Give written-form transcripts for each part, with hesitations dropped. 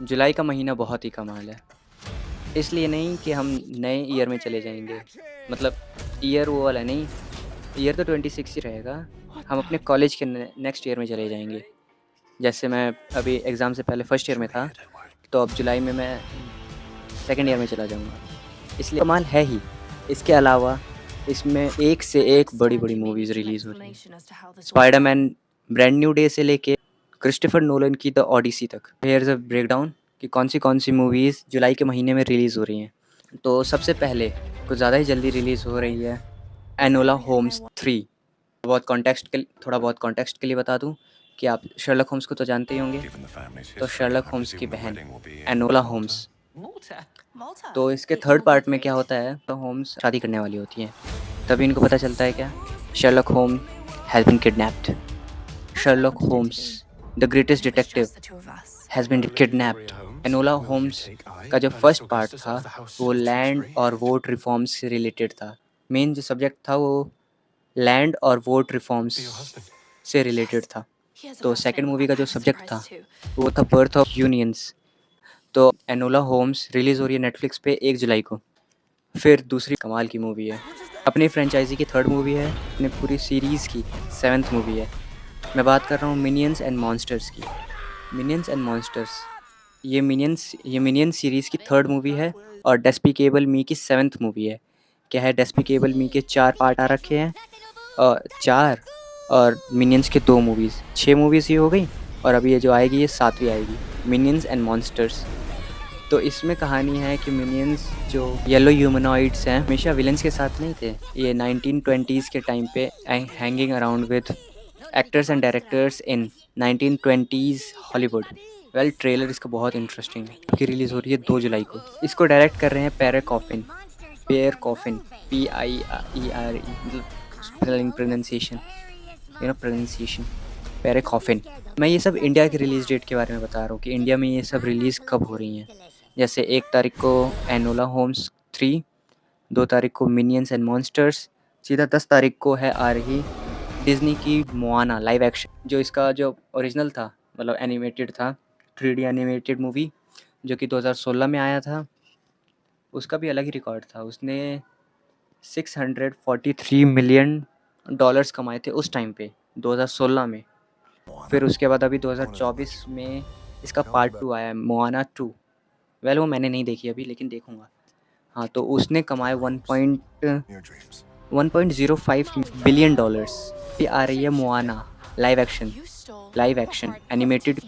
जुलाई का महीना बहुत ही कमाल है। इसलिए नहीं कि हम नए ईयर में चले जाएँगे, मतलब ईयर वो वाला नहीं, ईयर तो 26 ही रहेगा। हम अपने कॉलेज के नेक्स्ट ईयर में चले जाएँगे। जैसे मैं अभी एग्ज़ाम से पहले फर्स्ट ईयर में था, तो अब जुलाई में मैं सेकंड ईयर में चला जाऊँगा। इसलिए कमाल है ही। इसके अलावा इसमें एक से एक बड़ी-बड़ी मूवीज़ रिलीज़ हो रही हैं। स्पाइडरमैन ब्रांड न्यू डे से लेके क्रिस्टोफर नोलन की द ओडिसी तक। हियर इज़ अ ब्रेकडाउन कि कौन-सी मूवीज़ जुलाई के महीने में रिलीज़ हो रही हैं। तो सबसे पहले कुछ ज़्यादा ही जल्दी रिलीज़ हो रही है एनोला होम्स 3। थोड़ा बहुत कॉन्टेक्स्ट के लिए बता दूँ कि आप शर्लक होम्स को तो जानते ही होंगे। तो शर्लक होम्स की बहन एनोला होम्स। तो इसके थर्ड पार्ट में क्या होता है, तो होम्स शादी करने वाली होती हैं। तभी इनको पता चलता है क्या, शर्लक होम has been kidnapped. Sherlock Holmes the greatest detective has been kidnapped. Enola Holmes का जो फर्स्ट पार्ट था वो लैंड और वोट रिफॉर्म्स से रिलेटेड था। मेन जो सब्जेक्ट था वो लैंड और वोट रिफॉर्म्स से रिलेटेड था। तो सेकंड मूवी का जो सब्जेक्ट था वो था बर्थ ऑफ यूनियंस। तो एनोला होम्स रिलीज़ हो रही है नेटफ्लिक्स पे 1 जुलाई को। फिर दूसरी कमाल की मूवी है, अपनी फ्रेंचाइज़ी की थर्ड मूवी है, अपनी पूरी सीरीज़ की 7th मूवी है। मैं बात कर रहा हूँ मिनियंस एंड मॉन्स्टर्स की। मिनियंस एंड मॉन्स्टर्स, ये मिनियंस सीरीज़ की थर्ड मूवी है और डेस्पिकेबल मी की 7th मूवी है। क्या है, डेस्पिकेबल मी के 4 पार्ट आ रखे हैं, 4, और मिनियंस के 2 मूवीज़, 6 मूवीज़ ही हो गई, और अभी ये जो आएगी ये 7वीं आएगी, मिनियंस एंड मॉन्स्टर्स। तो इसमें कहानी है कि मिनियंस जो येलो ह्यूमनॉइड्स हैं हमेशा विलेंस के साथ नहीं थे। ये 1920s के टाइम पे hanging around with actors and directors in 1920s Hollywood. Well, trailer इसका बहुत इंटरेस्टिंग है कि रिलीज़ हो रही है 2 जुलाई को। इसको डायरेक्ट कर रहे हैं पेयर कॉफिन, PIERE, मतलब स्पेलिंग प्रोनाउंसिएशन पेरे कॉफिन। मैं ये सब इंडिया की रिलीज़ डेट के बारे में बता रहा हूँ कि इंडिया में ये सब रिलीज़ कब हो रही हैं। जैसे 1 तारीख को एनोला होम्स 3, 2 तारीख को मिनियंस एंड मॉन्स्टर्स, सीधा 10 तारीख को है आ रही डिज़नी की मोआना लाइव एक्शन। जो इसका जो ओरिजिनल था, मतलब एनिमेटेड था, 3D एनिमेटेड मूवी, जो कि 2016 में आया था, उसका भी अलग ही रिकॉर्ड था। उसने $643 मिलियन कमाए थे उस टाइम पे, 2016 में। फिर उसके बाद अभी 2024 में इसका पार्ट 2 आया है, मोआना 2। वेल, वो मैंने नहीं देखी अभी, लेकिन देखूँगा। हाँ, तो उसने कमाए 1.05 बिलियन डॉलर्स। ये आ रही है मोआना लाइव एक्शन एनिमेटेड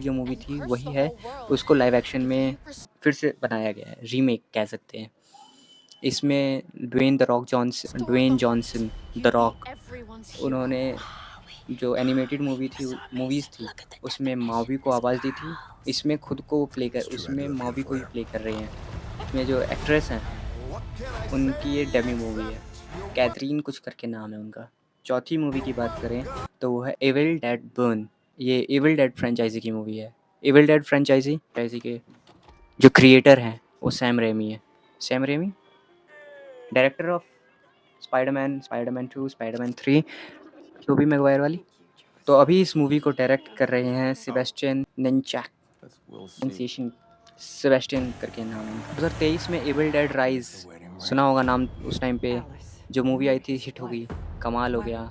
जो मूवी थी वही है, उसको लाइव एक्शन में फिर से बनाया गया है, रीमेक कह सकते हैं। इसमें ड्वेन जॉनसन द रॉक, उन्होंने जो एनिमेटेड मूवीज़ थी उसमें मावी को आवाज़ दी थी। इसमें उसमें मावी को ही प्ले कर रहे हैं। इसमें जो एक्ट्रेस हैं उनकी ये डेब्यू मूवी है, कैथरीन कुछ करके नाम है उनका। चौथी मूवी की बात करें तो वो है एविल डेड बर्न। ये एविल डेड फ्रेंचाइजी की मूवी है। एविल डेड फ्रेंचाइजी के जो क्रिएटर हैं वो सैम रेमी है। Sam Raimi, director of Spiderman 2, Spiderman 3, Tobey Maguire वाली। तो अभी इस मूवी को डायरेक्ट कर रहे हैं सेबेस्टियन करके नाम है उनका। 2023 में एविल डेड राइज, सुना होगा नाम, उस टाइम पे जो मूवी आई थी हिट हो गई, कमाल हो गया।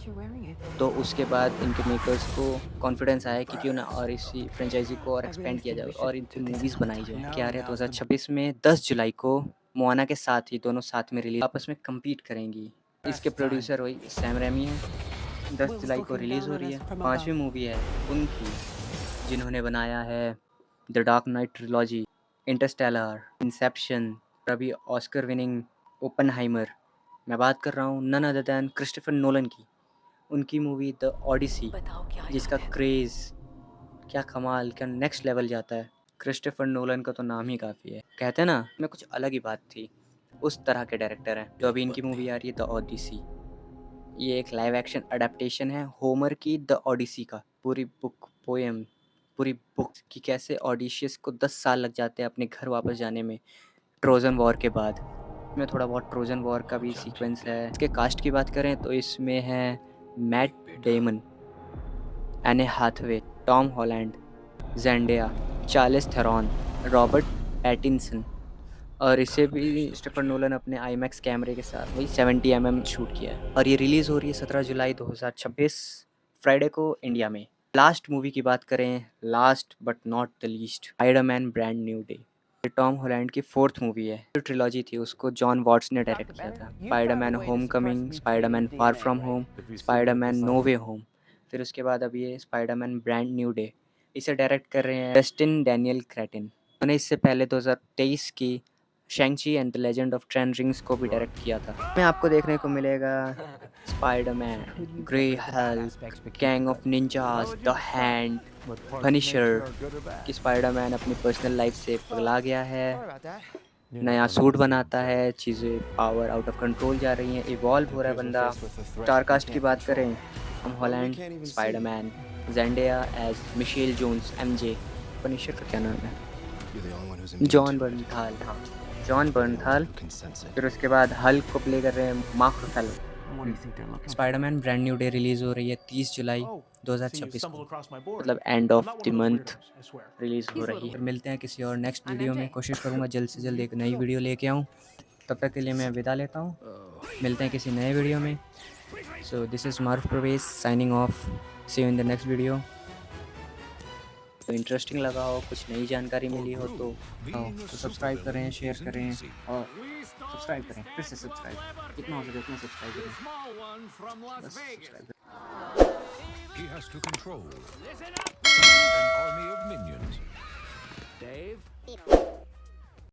तो उसके बाद इनके मेकर्स को कॉन्फिडेंस आया कि क्यों ना और इसी फ्रेंचाइजी को और एक्सपेंड किया जाए और इनकी मूवीज़ बनाई जाए। क्या आ रहा है 2026 में 10 जुलाई को मोआना के साथ ही दोनों साथ में रिलीज आपस में कम्पीट करेंगी। इसके प्रोड्यूसर वही सैम रेमी है। 10 जुलाई को रिलीज़ हो रही है। 5वीं मूवी है उनकी, जिन्होंने बनाया है the Dark Knight trilogy, Interstellar, Inception, अभी ऑस्कर विनिंग ओपेनहाइमर। मैं बात कर रहा हूँ none other than Christopher Nolan की। उनकी मूवी द ओडिसी, जिसका क्रेज़ क्या कमाल, क्या नेक्स्ट लेवल जाता है। क्रिस्टोफर नोलन का तो नाम ही काफ़ी है। कहते हैं ना, में कुछ अलग ही बात थी। उस तरह के डायरेक्टर हैं। जो अभी इनकी मूवी आ रही है द ओडिसी, ये एक लाइव एक्शन अडेप्टेशन है होमर की द ओडिसी का। पूरी बुक कि कैसे ओडिशियस को 10 साल लग जाते हैं अपने घर वापस जाने में, ट्रोजन वॉर के बाद। इसमें थोड़ा बहुत ट्रोजन वॉर का भी सीक्वेंस है। इसके कास्ट की बात करें तो इसमें है Matt Damon, Anne Hathaway, Tom Holland, Zendaya, Charlize Theron, Robert Pattinson, और इसे भी क्रिस्टोफर नोलन अपने आईमैक्स कैमरे के साथ वही 70 शूट किया है, और ये रिलीज़ हो रही है 17 जुलाई 2026 फ्राइडे को इंडिया में। लास्ट मूवी की बात करें, last but not the least, Spiderman Brand New day. ये टॉम हॉलैंड की 4th मूवी है। जो ट्रिलॉजी थी उसको जॉन वॉट्स ने डायरेक्ट किया था। Spiderman Homecoming, Spiderman Far From Home, Spiderman No Way Home, फिर उसके बाद अब ये स्पाइडरमैन ब्रांड न्यू डे। इसे डायरेक्ट कर रहे हैं जस्टिन डैनियल क्रेटिन। उन्होंने इससे पहले 2023 की शैंग-ची and the legend of ten rings को भी डायरेक्ट किया था। इसमें आपको देखने को मिलेगा Spiderman, grey Hulk, gang of ninjas, the hand, Punisher, कि स्पाइडरमैन अपनी पर्सनल लाइफ से पगला गया है, नया सूट बनाता है, चीज़ें पावर आउट ऑफ कंट्रोल जा रही हैं, इवॉल्व हो रहा है बंदा। स्टारकास्ट की बात करें, Tom Holland Spiderman, Zendaya as Michelle Jones MJ, Punisher का क्या नाम है, जॉन बर्नथाल, हाँ जॉन बर्नथाल, फिर उसके बाद हल्क को प्ले कर रहे हैं Mark Ruffalo. Spiderman Brand New Day release हो रही है 30 जुलाई 2026 को, मतलब end of the month release हो रही है। फिर मिलते हैं किसी और नेक्स्ट वीडियो में। कोशिश करूँगा जल्द से जल्द एक नई वीडियो लेके आऊँ। तब तक के लिए मैं विदा लेता हूँ, मिलते हैं किसी नए वीडियो में। So this is Maroof Parvez signing off, see you in the next video. तो इंटरेस्टिंग लगा हो, कुछ नई जानकारी मिली हो तो सब्सक्राइब करें, शेयर करें और सब्सक्राइब करें, फिर से सब्सक्राइब, जितना हो सके उतना सब्सक्राइब करें, बस सब्सक्राइब करें। He has to control an army of minions. Dave?